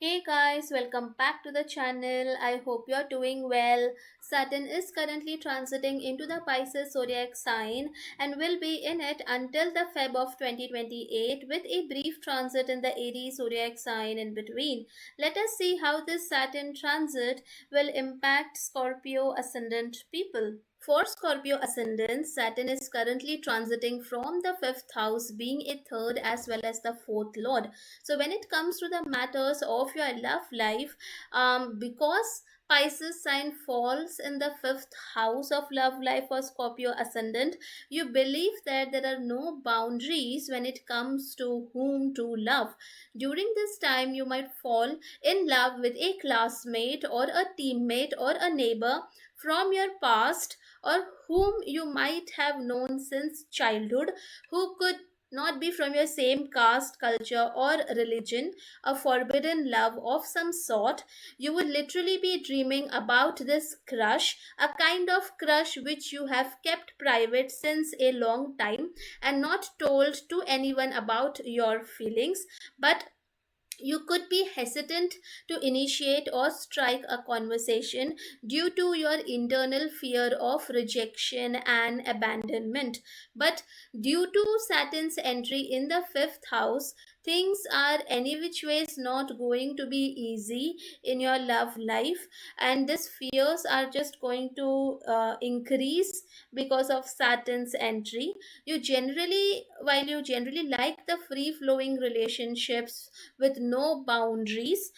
Hey guys, welcome back to the channel. I hope you're doing well. Saturn is currently transiting into the Pisces Zodiac Sign and will be in it until the Feb of 2028 with a brief transit in the Aries Zodiac Sign in between. Let us see how this Saturn transit will impact Scorpio Ascendant people. For Scorpio Ascendants, Saturn is currently transiting from the fifth house, being a third as well as the fourth lord. So when it comes to the matters of your love life, because Pisces sign falls in the fifth house of love life for Scorpio ascendant, you believe that there are no boundaries when it comes to whom to love. During this time, you might fall in love with a classmate or a teammate or a neighbor from your past, or whom you might have known since childhood, who could not be from your same caste, culture, or religion, a forbidden love of some sort. You would literally be dreaming about this crush, a kind of crush which you have kept private since a long time and not told to anyone about your feelings, but you could be hesitant to initiate or strike a conversation due to your internal fear of rejection and abandonment. But due to Saturn's entry in the fifth house, things are any which ways not going to be easy in your love life, and these fears are just going to increase because of Saturn's entry. While you generally like the free flowing relationships with no boundaries,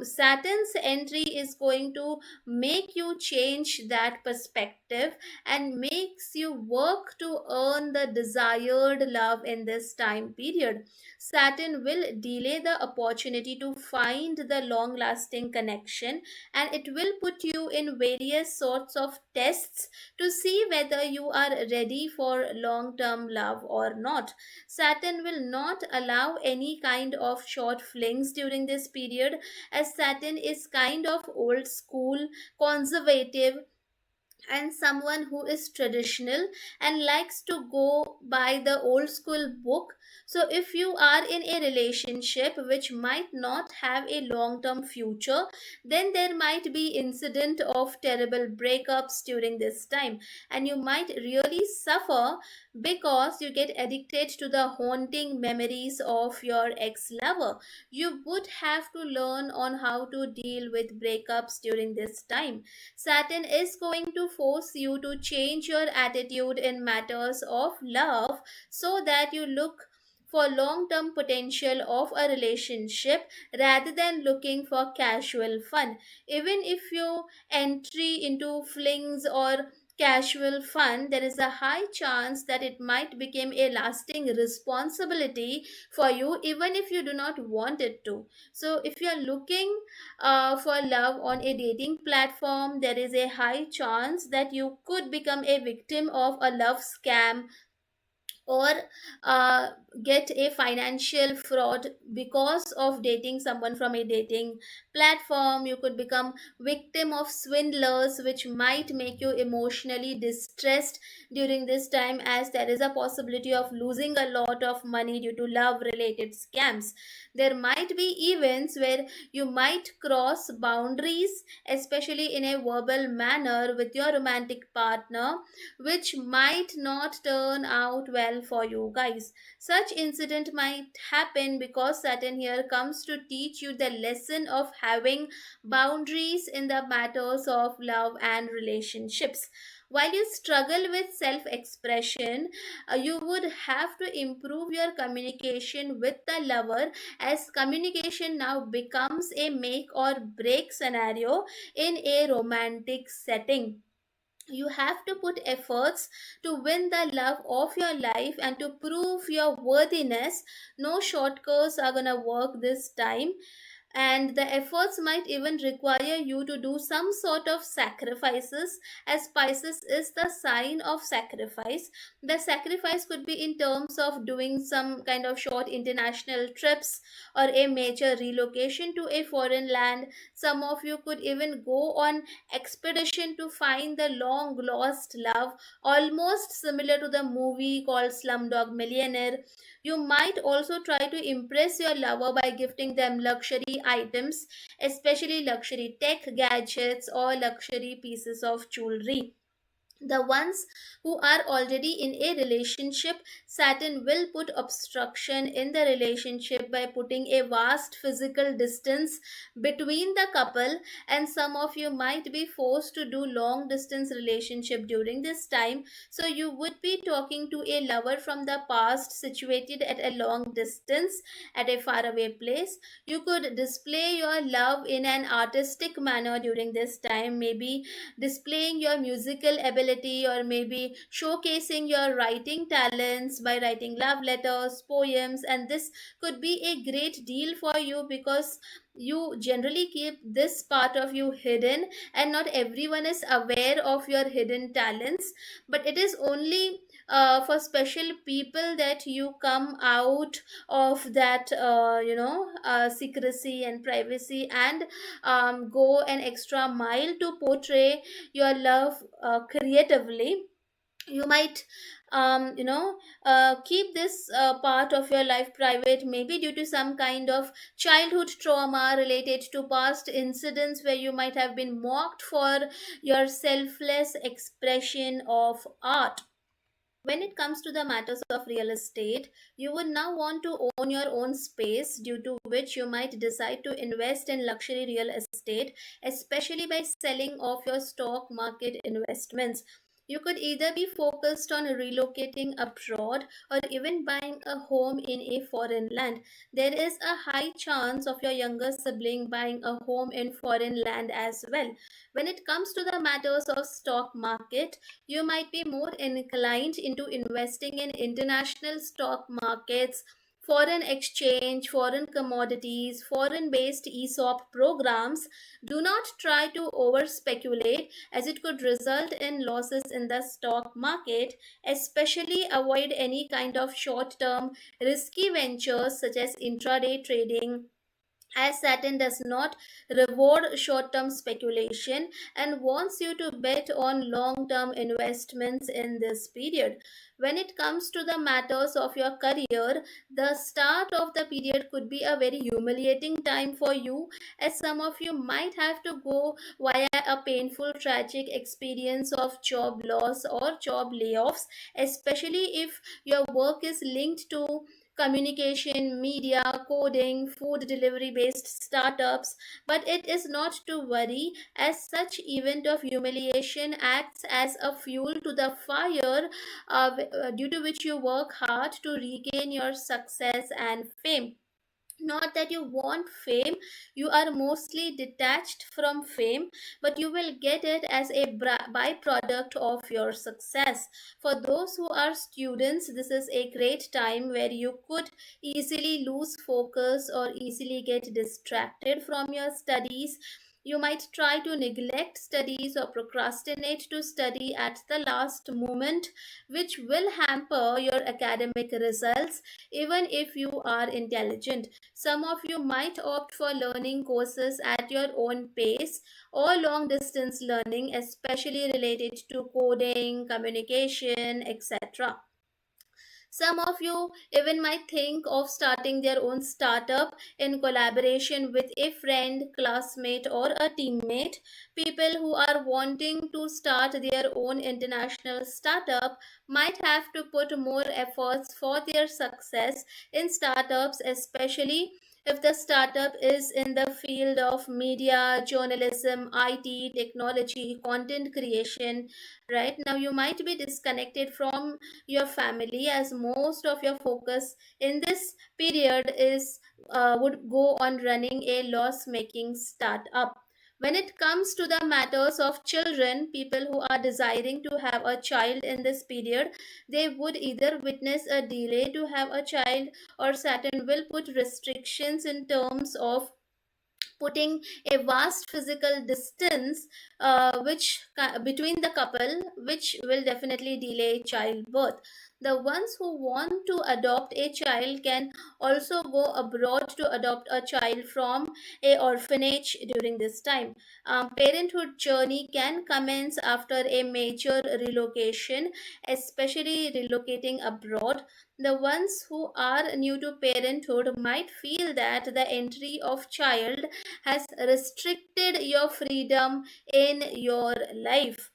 Saturn's entry is going to make you change that perspective and makes you work to earn the desired love in this time period. Saturn will delay the opportunity to find the long lasting connection, and it will put you in various sorts of tests to see whether you are ready for long term love or not. Saturn will not allow any kind of short flings during this period, as Saturn is kind of old school, conservative, and someone who is traditional and likes to go by the old school book. So if you are in a relationship which might not have a long term future, then there might be incident of terrible breakups during this time, and you might really suffer because you get addicted to the haunting memories of your ex lover. You would have to learn on how to deal with breakups during this time. Saturn is going to force you to change your attitude in matters of love so that you look for long term potential of a relationship rather than looking for casual fun. Even if you entry into flings or casual fun, there is a high chance that it might become a lasting responsibility for you, even if you do not want it to. So if you are looking for love on a dating platform, there is a high chance that you could become a victim of a love scam or uh, get a financial fraud because of dating someone from a dating platform. You could become victim of swindlers which might make you emotionally distressed during this time, as there is a possibility of losing a lot of money due to love related scams. There might be events where you might cross boundaries, especially in a verbal manner with your romantic partner, which might not turn out well for you guys. Such incident might happen because Saturn here comes to teach you the lesson of having boundaries in the matters of love and relationships. While you struggle with self expression, you would have to improve your communication with the lover, as communication now becomes a make or break scenario in a romantic setting. You have to put efforts to win the love of your life and to prove your worthiness. No shortcuts are gonna work this time, and the efforts might even require you to do some sort of sacrifices, as Pisces is the sign of sacrifice. The sacrifice could be in terms of doing some kind of short international trips or a major relocation to a foreign land. Some of you could even go on expedition to find the long lost love, almost similar to the movie called Slumdog Millionaire. You might also try to impress your lover by gifting them luxury items, especially luxury tech gadgets or luxury pieces of jewelry. The ones who are already in a relationship, Saturn will put obstruction in the relationship by putting a vast physical distance between the couple, and some of you might be forced to do long distance relationship during this time. So you would be talking to a lover from the past situated at a long distance at a faraway place. You could display your love in an artistic manner during this time, maybe displaying your musical ability or maybe showcasing your writing talents by writing love letters, poems, and this could be a great deal for you because you generally keep this part of you hidden, and not everyone is aware of your hidden talents, but it is only for special people that you come out of that secrecy and privacy and go an extra mile to portray your love creatively. You might keep this part of your life private, maybe due to some kind of childhood trauma related to past incidents where you might have been mocked for your selfless expression of art. When it comes to the matters of real estate, you would now want to own your own space, due to which you might decide to invest in luxury real estate, especially by selling off your stock market investments. You could either be focused on relocating abroad or even buying a home in a foreign land. There is a high chance of your younger sibling buying a home in foreign land as well. When it comes to the matters of stock market, you might be more inclined into investing in international stock markets, foreign exchange, foreign commodities, foreign based ESOP programs. Do not try to over speculate, as it could result in losses in the stock market. Especially avoid any kind of short term risky ventures such as intraday trading, as Saturn does not reward short term speculation and wants you to bet on long term investments in this period. When it comes to the matters of your career, the start of the period could be a very humiliating time for you, as some of you might have to go via a painful, tragic experience of job loss or job layoffs, especially if your work is linked to communication, media, coding, food delivery based startups. But it is not to worry, as such event of humiliation acts as a fuel to the fire, due to which you work hard to regain your success and fame. Not that you want fame, you are mostly detached from fame, but you will get it as a byproduct of your success. For those who are students, this is a great time where you could easily lose focus or easily get distracted from your studies. You might try to neglect studies or procrastinate to study at the last moment, which will hamper your academic results even if you are intelligent. Some of you might opt for learning courses at your own pace or long distance learning, especially related to coding, communication, etc. Some of you even might think of starting their own startup in collaboration with a friend, classmate, or a teammate. People who are wanting to start their own international startup might have to put more efforts for their success in startups, especially if the startup is in the field of media, journalism, IT, technology, content creation. Right now, you might be disconnected from your family, as most of your focus in this period is would go on running a loss making startup. When it comes to the matters of children, people who are desiring to have a child in this period, they would either witness a delay to have a child, or Saturn will put restrictions in terms of putting a vast physical distance between the couple, which will definitely delay childbirth. The ones who want to adopt a child can also go abroad to adopt a child from a orphanage during this time. Parenthood journey can commence after a major relocation, especially relocating abroad. The ones who are new to parenthood might feel that the entry of child has restricted your freedom in your life.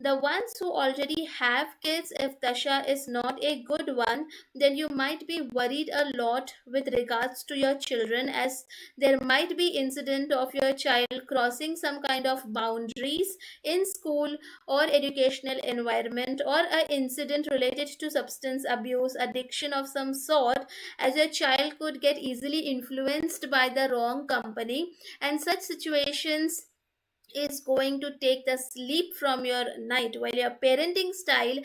The ones who already have kids, if dasha is not a good one, then you might be worried a lot with regards to your children, as there might be incident of your child crossing some kind of boundaries in school or educational environment, or a incident related to substance abuse, addiction of some sort, as your child could get easily influenced by the wrong company, and such situations is going to take the sleep from your night, while your parenting style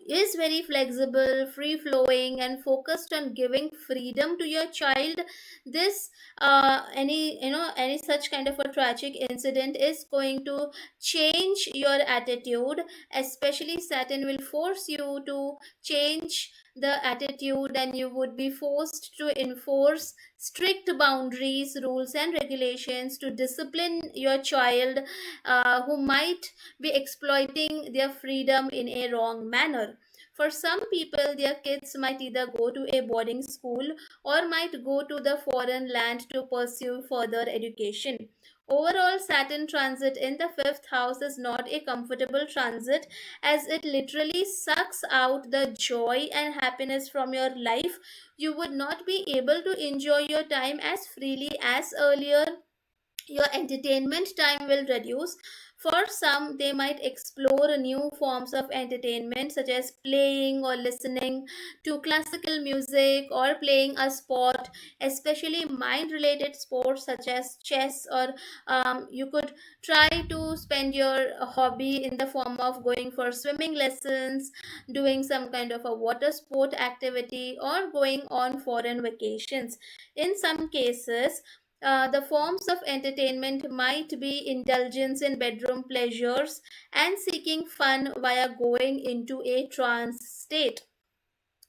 is very flexible, free flowing, and focused on giving freedom to your child. This any such kind of a tragic incident is going to change your attitude. Especially Saturn will force you to change the attitude, and you would be forced to enforce strict boundaries, rules, and regulations to discipline your child, who might be exploiting their freedom in a wrong manner. For some people, their kids might either go to a boarding school or might go to the foreign land to pursue further education. Overall, Saturn transit in the fifth house is not a comfortable transit, as it literally sucks out the joy and happiness from your life. You would not be able to enjoy your time as freely as earlier. Your entertainment time will reduce. For some, they might explore new forms of entertainment, such as playing or listening to classical music or playing a sport, especially mind related sports such as chess, or you could try to spend your hobby in the form of going for swimming lessons, doing some kind of a water sport activity, or going on foreign vacations. In some cases, the forms of entertainment might be indulgence in bedroom pleasures and seeking fun via going into a trance state.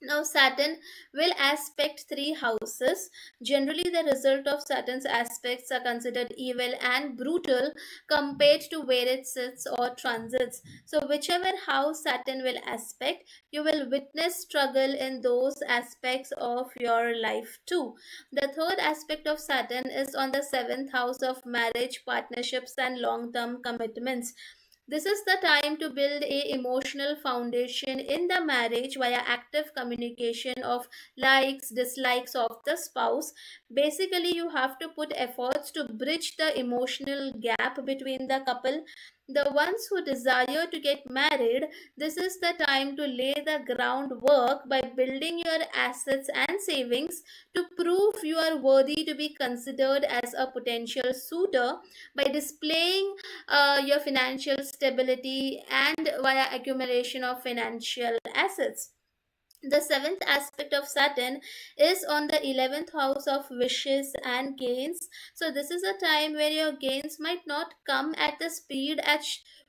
Now, Saturn will aspect three houses. Generally, the result of Saturn's aspects are considered evil and brutal compared to where it sits or transits. So, whichever house Saturn will aspect, you will witness struggle in those aspects of your life too. The third aspect of Saturn is on the seventh house of marriage, partnerships, and long term commitments. This is the time to build a emotional foundation in the marriage via active communication of likes, dislikes of the spouse. Basically, you have to put efforts to bridge the emotional gap between the couple. The ones who desire to get married, this is the time to lay the groundwork by building your assets and savings to prove you are worthy to be considered as a potential suitor by displaying your financial stability and via accumulation of financial assets. The seventh aspect of Saturn is on the 11th house of wishes and gains. So, this is a time where your gains might not come at the speed at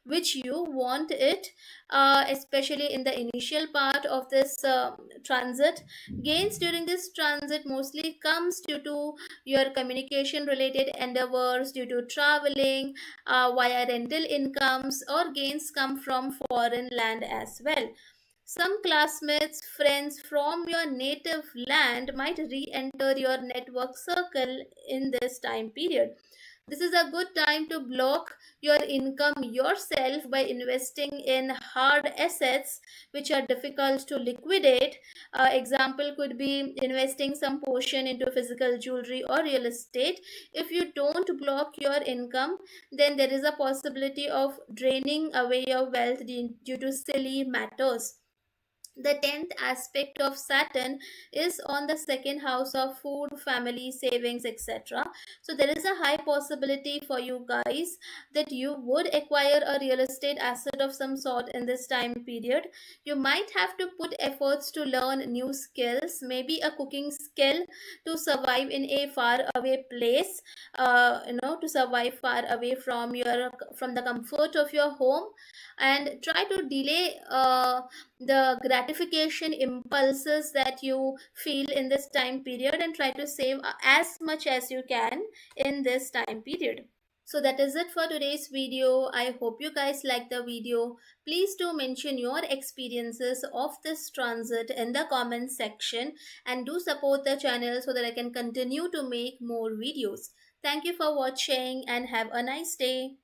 which you want it, especially in the initial part of this transit. Gains during this transit mostly comes due to your communication related endeavors, due to traveling, via rental incomes, or gains come from foreign land as well. Some classmates, friends from your native land might re enter your network circle in this time period. This is a good time to block your income yourself by investing in hard assets which are difficult to liquidate. Example could be investing some portion into physical jewelry or real estate. If you don't block your income, then there is a possibility of draining away your wealth due to silly matters. The 10th aspect of Saturn is on the second house of food, family, savings, etc. So, there is a high possibility for you guys that you would acquire a real estate asset of some sort in this time period. You might have to put efforts to learn new skills, maybe a cooking skill to survive in a far away place, to survive far away from the comfort of your home, and try to delay the gratification impulses that you feel in this time period, and try to save as much as you can in this time period. So that is it for today's video. I hope you guys like the video. Please do mention your experiences of this transit in the comments section, and do support the channel so that I can continue to make more videos. Thank you for watching and have a nice day.